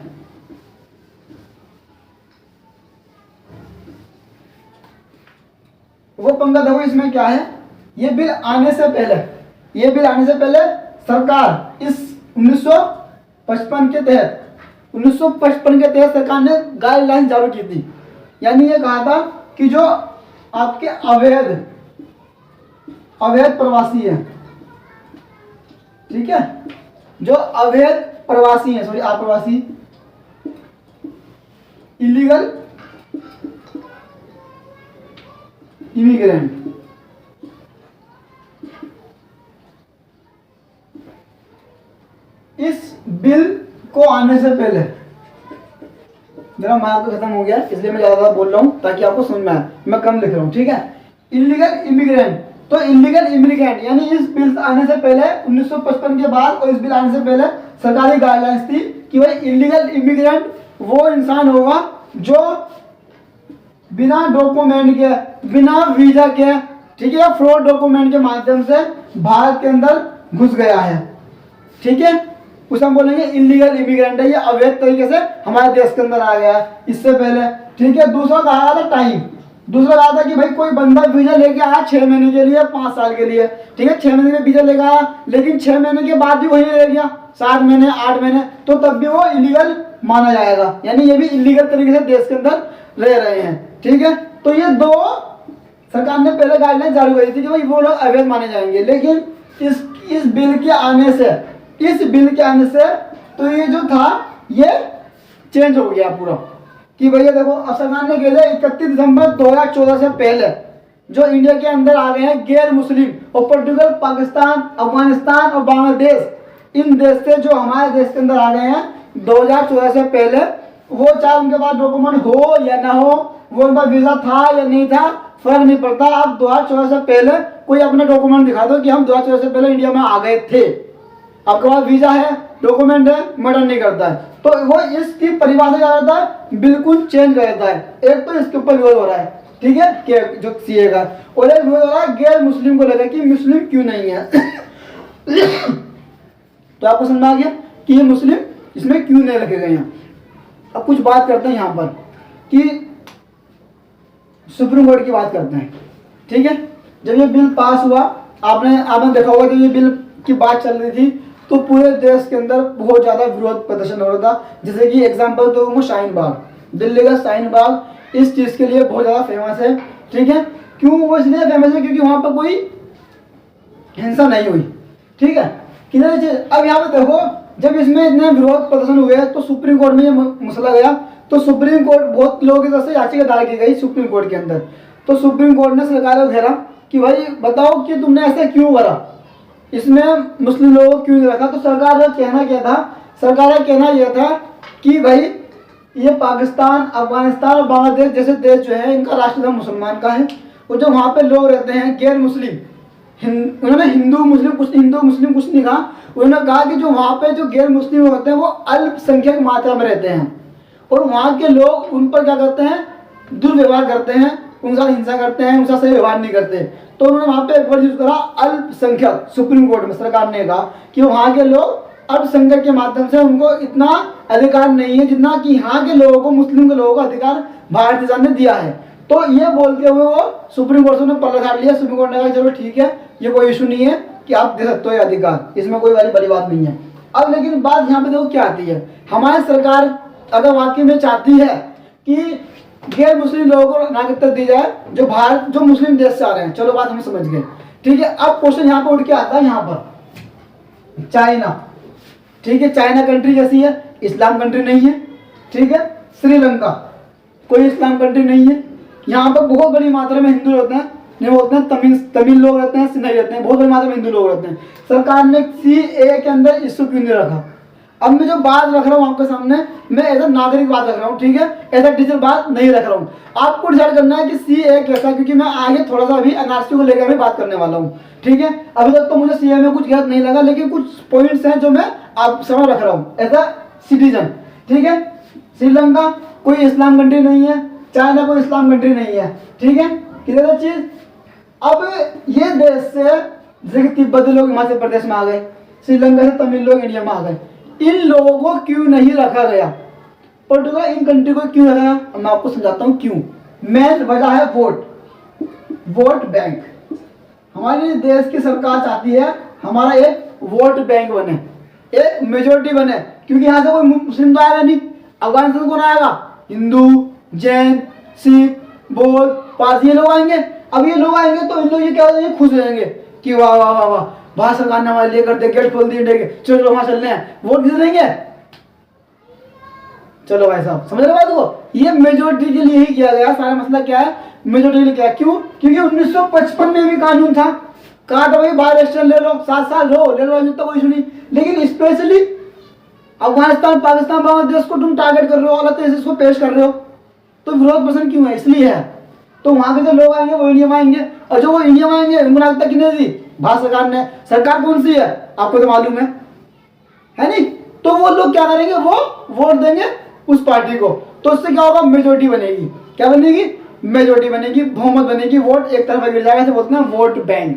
वो पंगा देखो इसमें क्या है। ये बिल आने से पहले सरकार इस 1955 के तहत सरकार ने गाइडलाइन जारी की थी। यानी ये कहा था कि जो आपके अवैध प्रवासी हैं, ठीक है, जो अवैध प्रवासी हैं, सॉरी अप्रवासी, इलीगल इमिग्रेंट, इस बिल को आने से पहले, मेरा मार्क तो खत्म हो गया इसलिए मैं ज्यादा बोल रहा हूं ताकि आपको समझ में आए, मैं कम लिख रहा हूं, ठीक है। इलीगल इमिग्रेंट, तो इलीगल इमिग्रेंट यानी इस बिल आने से पहले 1955 के बाद और इस बिल आने से पहले सरकारी गाइडलाइंस थी कि भाई इलीगल इमिग्रेंट वो इंसान होगा जो बिना डॉक्यूमेंट के, बिना वीजा के, ठीक है, फ्रॉड डॉक्यूमेंट के माध्यम से भारत के अंदर घुस गया है, ठीक है। उसे हम बोलेंगे इलीगल इमिग्रेंट है, ये अवैध तरीके से हमारे देश के अंदर आ गया है इससे पहले, ठीक है। दूसरा कहा था टाइम, दूसरा कहा था कि भाई कोई बंदा वीजा लेके आया 6 महीने के लिए, 5 साल के लिए, ठीक है, 6 महीने के वीजा लेके आया, लेकिन 6 महीने के बाद भी वही रह गया, 7 महीने 8 महीने, तो तब भी वो इलीगल माना जाएगा। यानी ये भी इलीगल तरीके से देश के अंदर रह रहे हैं, ठीक है। तो ये दो सरकार ने पहले गाइडलाइन जारी करी थी कि भाई वो लोग अवैध माने जाएंगे, लेकिन इस बिल के आने से तो ये जो था ये चेंज हो गया पूरा कि भैया देखो अब सरकार ने कह दिया 31 दिसंबर 2014 से पहले जो इंडिया के अंदर आ गए हैं गैर मुस्लिम, और पर्टिकुलर पाकिस्तान, अफगानिस्तान और बांग्लादेश, इन देश से जो हमारे देश के अंदर आ गए हैं 2014 से पहले, वो चाहे उनके पास डॉक्यूमेंट हो या ना हो, वो उनका वीजा था या नहीं था, फर्क नहीं पड़ता। आप 2014 से पहले कोई अपना डॉक्यूमेंट दिखा दो कि हम 2014 से पहले इंडिया में आ गए थे, आपके पास वीजा है, डॉक्यूमेंट है, मैटर नहीं करता है। तो वो इसकी परिभाषा क्या रहता है, बिल्कुल चेंज कर देता है। एक तो इसके ऊपर विरोध हो रहा है, ठीक है, कि जो सीए का, और एक विरोध हो रहा है गैर मुस्लिम को लेकर कि मुस्लिम क्यों नहीं है। तो आपको समझ आ गया कि ये मुस्लिम इसमें क्यों नहीं रखे गए हैं। अब कुछ बात करते हैं यहाँ पर कि सुप्रीम कोर्ट की बात करते हैं, ठीक है। जब ये बिल पास हुआ, आपने देखा होगा कि ये बिल की बात चल रही थी तो पूरे देश के अंदर बहुत ज़्यादा विरोध प्रदर्शन हो रहा था। जैसे कि एग्जांपल तो वो शाहीन बाग, दिल्ली का शाहीन बाग इस चीज़ के लिए बहुत ज़्यादा फेमस है, ठीक है। क्यों वो इसलिए फेमस है क्योंकि वहाँ पर कोई हिंसा नहीं हुई, ठीक है। किधर चीज़, अब यहाँ पे देखो जब इसमें इतने विरोध प्रदर्शन हुए तो सुप्रीम कोर्ट में ये मसला गया, तो सुप्रीम कोर्ट बहुत लोगों की तरफ से याचिका दायर की गई सुप्रीम कोर्ट के अंदर। तो सुप्रीम कोर्ट ने सरकार को घेरा कि भाई बताओ कि तुमने ऐसा क्यों करा, इसमें मुस्लिम लोगों को क्यों नहीं रखा। तो सरकार का कहना क्या था, सरकार का कहना यह था कि भाई ये पाकिस्तान, अफगानिस्तान और बांग्लादेश जैसे देश जो है इनका राष्ट्र धर्म मुसलमान का है, और जो वहाँ पे लोग रहते हैं गैर मुस्लिम, उन्होंने हिंदू मुस्लिम कुछ नहीं कहा, उन्होंने कहा कि जो वहाँ पे जो गैर मुस्लिम होते हैं वो अल्पसंख्यक मात्रा में रहते हैं, और वहाँ के लोग उन पर क्या करते हैं, दुर्व्यवहार करते हैं, उनके साथ हिंसा करते हैं, उनके साथ सही व्यवहार नहीं करते। तो उन्होंने वहाँ पे एक वर्ड यूज करा अल्पसंख्यक। सुप्रीम कोर्ट में सरकार ने कहा कि वहाँ के लोग अल्पसंख्यक के माध्यम से उनको इतना अधिकार नहीं है जितना कि यहाँ के लोगों को, मुस्लिम के लोगों को अधिकार भारतीय संविधान ने दिया है। तो ये बोलते हुए वो सुप्रीम कोर्ट ने पल्ला झाड़ लिया। सुप्रीम कोर्ट ने कहा चलो ठीक है, ये कोई इशू नहीं है कि आप दे सकते हो ये अधिकार, इसमें कोई बड़ी बात नहीं है। अब लेकिन बात यहाँ पे देखो क्या आती है, हमारी सरकार अगर वाकई में चाहती है कि गैर मुस्लिम लोगों को नागरिकता दी जाए जो मुस्लिम देश से आ रहे हैं, चलो बात हम समझ गए, ठीक है। अब क्वेश्चन यहाँ पर उठ के आता है, यहाँ पर चाइना, ठीक है, चाइना कंट्री कैसी है, इस्लाम कंट्री नहीं है, ठीक है। श्रीलंका कोई इस्लाम कंट्री नहीं है, यहाँ पर बहुत बड़ी मात्रा में हिंदू रहते हैं, नहीं बोलते हैं तमिल लोग रहते हैं, सिन्हाई रहते हैं, बहुत बड़ी मात्रा में हिंदू लोग रहते हैं। सरकार ने CAA के अंदर इसको क्यों नहीं रखा? अब मैं जो बात रख रहा हूँ आपके सामने, मैं एज अ नागरिक बात रख रहा हूँ, ठीक है, एज अ टीचर बात नहीं रख रहा हूँ। आपको डिसाइड करना है कि CAA कैसा, क्योंकि मैं आगे थोड़ा सा अभी NRC को लेकर भी बात करने वाला हूँ, ठीक है। अभी तक तो मुझे CAA में कुछ गलत नहीं लगा, लेकिन कुछ पॉइंट्स हैं जो मैं आप समझ रख रहा हूँ एज अ सिटीजन, ठीक है। श्रीलंका कोई इस्लाम कंट्री नहीं है, चाइना कोई इस्लाम कंट्री नहीं है, ठीक है, क्लियर है चीज। अब ये देश से जैसे कि तिब्बती लोग हिमाचल प्रदेश में आ गए, श्रीलंका से तमिल लोग इंडिया में आ गए, इन लोगों को क्यों नहीं रखा गया, पर्टिकुलर इन कंट्री को क्यों रखा गया? मैं आपको समझाता हूँ क्यों। मेन वजह है वोट बैंक। हमारे देश की सरकार चाहती है हमारा एक वोट बैंक बने, एक मेजोरिटी बने, क्योंकि यहाँ से कोई मुस्लिम तो आएगा नहीं। अफगानिस्तान कौन आएगा? हिंदू, जैन, सिख, बौद्ध, पारसी, ये लोग आएंगे। अब ये लोग आएंगे तो इन लोग ये क्या हो जाएंगे, खुश हो जाएंगे कि वाह वाह वाह वाह, भारत सरकार ने हमारे लिए कर दिया, गेट खोल दिए इंडिया के, चलो वहां चलने हैं, वोट किसे देंगे? चलो भाई साहब, समझ रहे बात को? ये मेजोरिटी के लिए ही किया गया, सारा मसला क्या है, मेजोरिटी के लिए किया। क्यों? क्योंकि 1955 में भी कानून था, कहा था भाई बाहर रजिस्टर ले लो, 7 साल लो, ले लो, तो कोई इशू नहीं। लेकिन स्पेशली अफगानिस्तान, पाकिस्तान, बांग्लादेश को तुम टारगेट कर रहे हो, अलग तरीके से इसको पेश कर रहे हो, तो विरोध प्रदर्शन क्यों है? इसलिए है। तो वहां के जो लोग आएंगे वो इंडिया में आएंगे, और जो वो इंडिया में आएंगे उनको नागरिकता किसने दी? भारत सरकार ने। सरकार कौन सी है आपको तो मालूम है नहीं? तो वो लोग क्या करेंगे, वो वोट देंगे उस पार्टी को, तो उससे क्या होगा, मेजोरिटी बनेगी। क्या बनेगी? मेजोरिटी बनेगी, बहुमत बनेगी, वोट एक तरफ गिर जाएगा, बोलते हैं वोट बैंक।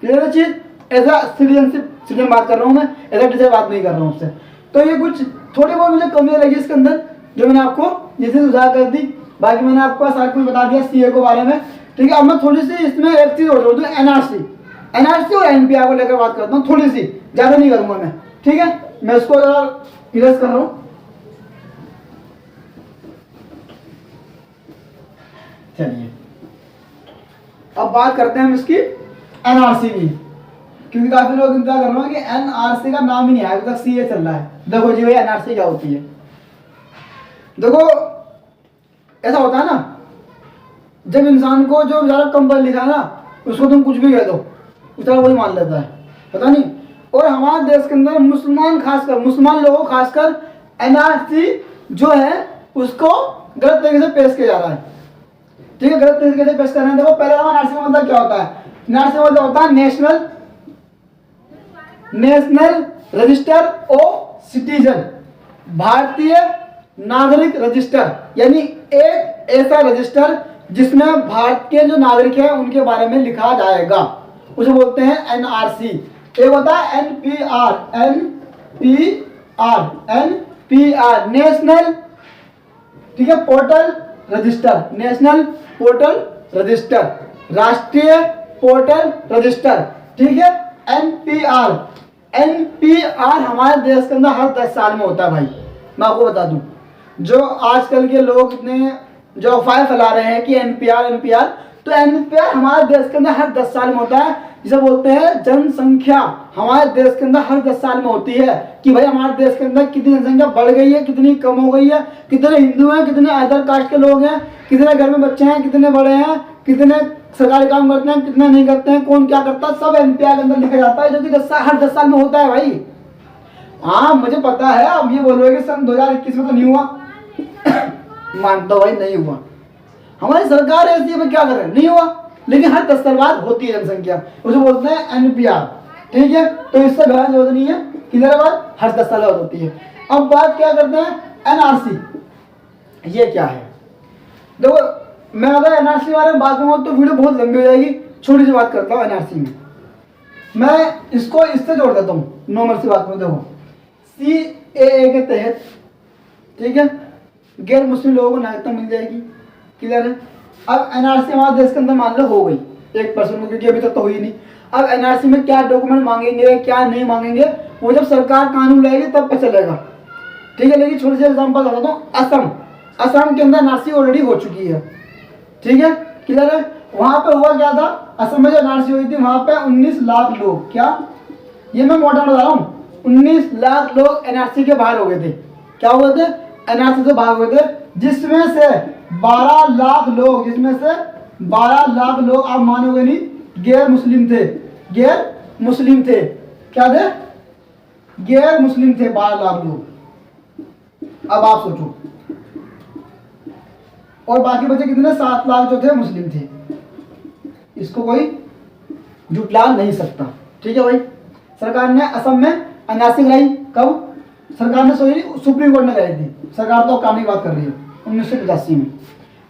क्लियर है चीज? एज अ सिटीजन बात कर रहा हूँ मैं, एज अ टीचर बात नहीं कर रहा हूँ उससे। तो ये कुछ थोड़ी बहुत मुझे कमियां लगी इसके अंदर, जो मैंने आपको जैसे सुझाव कर दी। बाकी मैंने आपको सारा कुछ बता दिया CA के बारे में, ठीक है। अब मैं थोड़ी सी इसमें एक चीज और जोड़ दूँ, NRC और NPR को लेकर बात करता हूँ, थोड़ी सी, ज्यादा नहीं करूंगा मैं, ठीक है। मैं इसको इरेज कर रहा हूँ। चलिए अब बात करते हैं हम इसकी NRC की, क्योंकि काफी लोग इंतजार कर रहे हैं कि NRC का नाम ही नहीं आया, अभी तक CA चल रहा है। देखो जी भाई, NRC क्या होती है? देखो ऐसा होता है ना, जब इंसान को जो ज्यादा कम पढ़ा लिखा है ना, उसको तुम कुछ भी कह दो, उसका वही मान लेता है, पता नहीं। और हमारे देश के अंदर मुसलमान लोगों खासकर NRC जो है उसको गलत तरीके से पेश किया जा रहा है, ठीक है, गलत तरीके से पेश कर रहे हैं। देखो पहले NRC का मतलब क्या होता है? NRC का मतलब होता है नेशनल रजिस्टर ऑफ सिटीजन, भारतीय नागरिक रजिस्टर, यानी एक ऐसा रजिस्टर जिसमें भारत के जो नागरिक हैं उनके बारे में लिखा जाएगा, उसे बोलते हैं NRC। एक होता है NPR, नेशनल, ठीक है, portal register, national portal register, राष्ट्रीय पोर्टल रजिस्टर, ठीक है। NPR हमारे देश के अंदर हर 10 साल में होता है भाई। मैं आपको बता दूं, जो आजकल के लोग इतने जो अफवाह फैला रहे हैं कि NPR, तो NPR हमारे देश के अंदर हर 10 साल में होता है, जिसे बोलते हैं जनसंख्या। हमारे देश के अंदर हर 10 साल में होती है कि भाई हमारे देश के अंदर कितनी जनसंख्या बढ़ गई है, कितनी कम हो गई है, कितने हिंदू हैं, कितने अदर कास्ट के लोग हैं, कितने घर में बच्चे हैं, कितने बड़े हैं, कितने सरकारी काम करते हैं, कितने नहीं करते हैं, कौन क्या करता है, सब NPR के अंदर लिखा जाता है, जो कि हर 10 साल में होता है भाई। हाँ मुझे पता है, अब ये बोलोगे कि सन 2021 में तो नहीं हुआ मानता हूं भाई, नहीं हुआ, हमारी सरकार ऐसी है, क्या करें, नहीं हुआ, लेकिन हर 10 साल बाद होती है जनसंख्या, उसे बोलते हैं NPR, ठीक है। तो इससे घबराने की जरूरत नहीं है, क्लियर बात, हर 10 साल बाद होती है। अब बात क्या करते हैं NRC, ये क्या है? देखो मैं अगर NRC के बारे में बात करूँगा तो वीडियो बहुत लंबी हो जाएगी, छोटी सी बात करता हूँ NRC में। मैं इसको इससे जोड़ देता हूँ, नॉर्मल सी बात में। देखो CAA के तहत, ठीक है, गैर मुस्लिम लोगों को नागरिकता मिल जाएगी। क्लियर है। अब NRC हमारे देश के अंदर मान लो हो गई 1% को, क्योंकि अभी तक तो हुई नहीं। अब NRC में क्या डॉक्यूमेंट मांगेंगे क्या नहीं मांगेंगे वो जब सरकार कानून लाएगी तब पता चलेगा, ठीक है। लेकिन छोटे से एग्जाम्पल बताता हूँ। असम के अंदर NRC ऑलरेडी हो चुकी है, ठीक है, क्लियर है। वहां पे हुआ क्या था, असम में जो NRC हुई थी वहां पे 19 लाख लोग, क्या ये मैं मोटा बता रहा हूँ, 19 लाख लोग NRC के बाहर हो गए थे। क्या हुए थे, NRC से बाहर हुए थे, जिसमें से 12 लाख लोग आप मानोगे नहीं गैर मुस्लिम थे। क्या थे, गैर मुस्लिम थे 12 लाख लोग। अब आप सोचो, और बाकी बचे कितने, 7 लाख जो थे मुस्लिम थे। इसको कोई झुटला नहीं सकता, ठीक है भाई। सरकार ने असम में NRC लाई, कब सरकार ने, सुप्रीम कोर्ट ने लाई थी, सरकार तो काम की बात कर रही है 1985 में,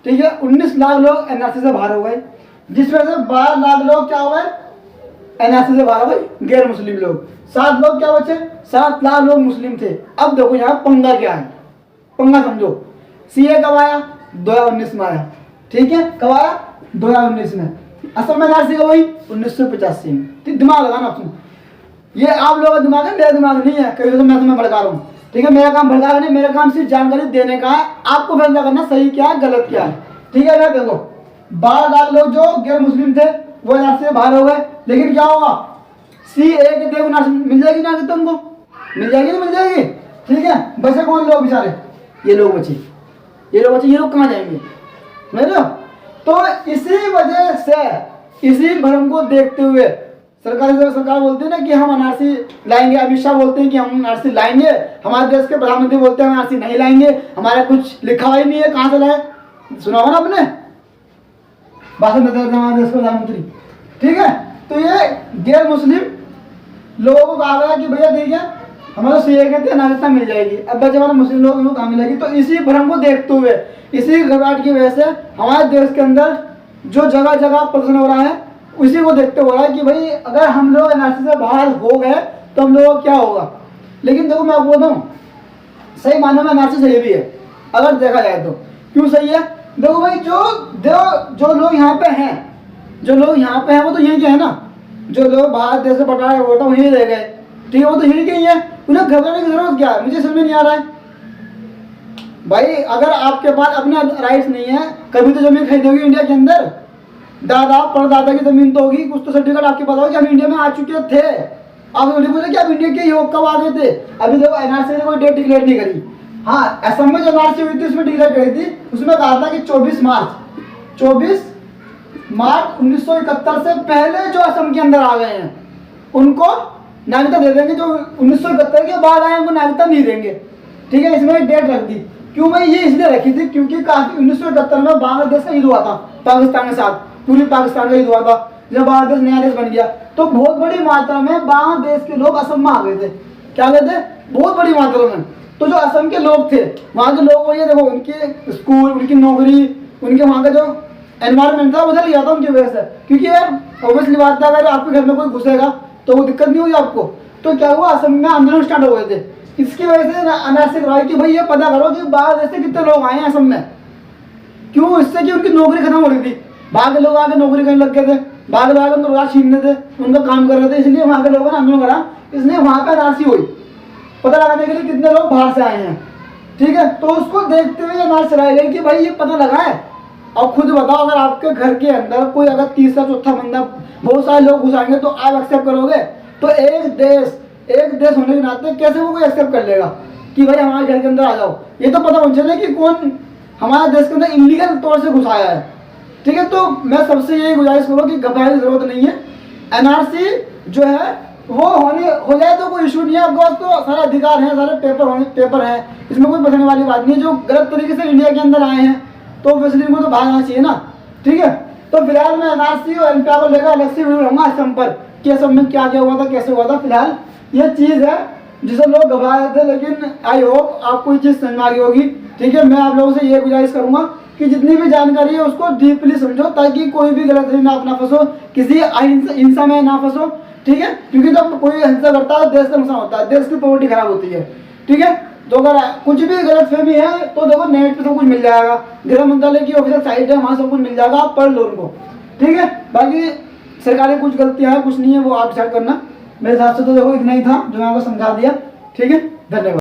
ठीक है। 19 लाख लोग NRC से बाहर हो गए, जिसमें से 12 लाख लोग क्या हो गए, NRC से बाहर हो गए गैर मुस्लिम लोग। 7 लोग क्या बचे, 7 लाख लोग मुस्लिम थे। अब देखो यहाँ पंगा क्या है, पंगा समझो। CA कब आया, 2019 में आया, ठीक है, कब आया, 2019 में। असम में NRC कब हुई, 1985 में। ठीक, दिमाग लगाना तुम, ये आप लोगों का दिमाग है, मेरा दिमाग नहीं है। कहीं तो मैं तुम्हें भड़का रहा हूँ, ठीक है, मेरा काम भड़काना नहीं, मेरा काम सिर्फ जानकारी देने का है, आपको फैसला करना सही क्या है गलत क्या है, ठीक है। ना देखो 12 लाख लोग जो गैर मुस्लिम थे वो NRC से बाहर हो गए, लेकिन क्या होगा, CA के तहत NRC मिल जाएगी ना, तुमको मिल जाएगी ना, मिल जाएगी, ठीक है। बचे कौन लोग बेचारे, ये लोग बचे, ये लोग कहाँ जाएंगे, समझ लो। तो इसी वजह से, इसी भ्रम को देखते हुए सरकार बोलती है ना कि हम NRC लाएंगे, अमित शाह बोलते हैं कि हम NRC लाएंगे, हमारे देश के प्रधानमंत्री बोलते हैं हम NRC नहीं लाएंगे, हमारा कुछ लिखा ही नहीं है, कहाँ से लाए, सुना होगा ना आपने भाषण देते हैं हमारे देश के प्रधानमंत्री, ठीक है। तो ये गैर मुस्लिम लोगों को कहा गया कि भैया ठीक है हमारे CA के तहत नागरिकता मिल जाएगी, अब बच्चे हमारे मुस्लिम लोगों को कहाँ मिलेगी। तो इसी भ्रम को देखते हुए, इसी घबराहट की वजह से हमारे देश के अंदर जो जगह जगह प्रदर्शन हो रहा है, उसी को देखते हो रहा है कि भाई अगर हम लोग NRC से बाहर हो गए तो हम लोगों को क्या होगा। लेकिन देखो मैं आपको बताऊँ, सही मानने में NRC सही भी है अगर देखा जाए तो। क्यों सही है, देखो भाई जो लोग यहाँ पे हैं, वो तो यहीं के हैं ना, जो लोग बाहर देश से बटा वो तो वहीं रह गए, ठीक है, वो तो यहीं के ही है, उन्हें घबराने की जरूरत क्या है, मुझे समझ में नहीं आ रहा है भाई। अगर आपके पास अपने राइट्स नहीं है, कभी तो जमीन खरीदोगी इंडिया के अंदर, दादा परदादा की जमीन तो होगी, कुछ तो सर्टिफिकेट आपके पास होगा कि हम इंडिया में आ चुके थे। आप बोले कि आप इंडिया के योग कब आ गए थे, अभी देखो NRC ने कोई डेट डिक्लेयर नहीं करी। हाँ, असम में जो NRC हुई थी उसमें डिक्लेयर करी थी, उसमें कहा था कि 24 मार्च 1971 से पहले जो असम के अंदर आ गए हैं उनको नागरिकता दे देंगे, जो 1971 के बाद आए उनको नागरिकता नहीं देंगे, ठीक है। इसमें डेट रख दी, क्यों भाई, ये इसलिए रखी थी क्योंकि काफी 1971 में बांग्लादेश का युद्ध हुआ था पाकिस्तान के साथ, पूरी पाकिस्तान का युद्ध हुआ था, जब बांग्लादेश नया देश बन गया तो बहुत बड़ी मात्रा में बांग्लादेश के लोग असम में आ गए थे। क्या गए थे, बहुत बड़ी मात्रा में। तो जो असम के लोग थे, वहाँ के लोग, ये देखो उनके स्कूल, उनकी नौकरी, उनके वहाँ का जो एनवायरमेंट था बदल गया था उनकी वजह से, क्योंकि यार ऑब्वियसली बात था, अगर आपके घर में कोई घुसेगा तो वो दिक्कत नहीं होगी आपको। तो क्या हुआ, असम में आंदोलन स्टार्ट हो गए थे, इसकी वजह से NRC करवाई कि भाई ये पता करो कि बांग्लादेश से कितने लोग आए हैं असम में। क्यों, इससे कि उनकी नौकरी खत्म हो रही थी, बाहर के लोग आके नौकरी करने लग गए थे, बाहर के लोग उनको रोजगार छीनने थे, उनका काम कर रहे थे, इसलिए वहाँ के लोगों ने आंदोलन करा, इसलिए वहाँ पर NRC हुई, पता लगाने के लिए कितने लोग बाहर से आए हैं, ठीक है। तो उसको देखते हुए NRC चलाई गई कि भाई ये पता लगा है। और खुद बताओ, अगर आपके घर के अंदर कोई अगर तीसरा चौथा बंदा, बहुत सारे लोग घुस आएंगे तो आप एक्सेप्ट करोगे? तो एक देश होने के नाते कैसे वो कोई एक्सेप्ट कर लेगा कि भाई हमारे घर के अंदर आ जाओ? ये तो पता होना चाहिए कि कौन हमारे देश के अंदर इलीगल तौर से घुस आया है, ठीक है। तो मैं सबसे यही गुजारिश करूँगा कि घबराने की जरूरत नहीं है। NRC जो है वो हो जाए तो कोई इशू नहीं है, आपके पास तो सारा अधिकार है, सारे पेपर है, इसमें कोई बताने वाली बात नहीं है। जो गलत तरीके से इंडिया के अंदर आए हैं तो वैसे इनको तो भागना चाहिए ना, ठीक है। तो फिलहाल मैं NRC और NPR को लेकर अलग से वीडियो बनाऊंगा असम पर कि असम में क्या क्या हुआ था, कैसे हुआ था। फिलहाल ये चीज़ है जिसे लोग घबरा रहे थे, लेकिन आई होप आपको ये चीज़ समझ में आ गई होगी, ठीक है। मैं आप लोगों से ये गुजारिश करूंगा कि जितनी भी जानकारी है उसको डीपली समझो, ताकि कोई भी गलत ना अपना फंसो, किसी हिंसा में ना फंसो, ठीक है, क्योंकि जब कोई हिंसा करता है देश का नुकसान होता है, देश की प्रॉपर्टी खराब होती है। ठीक है, तो अगर कुछ भी गलत फहमी है तो देखो नेट पे सब कुछ मिल जाएगा, गृह मंत्रालय की ऑफिशियल साइट है, वहाँ सब कुछ मिल जाएगा, आप पढ़ लो उनको। ठीक है, बाकी सरकारी कुछ गलतियाँ हैं कुछ नहीं है वो आप डिसाइड करना। मेरे हिसाब से तो देखो इतना ही था जो मैं आपको समझा दिया। ठीक है, धन्यवाद।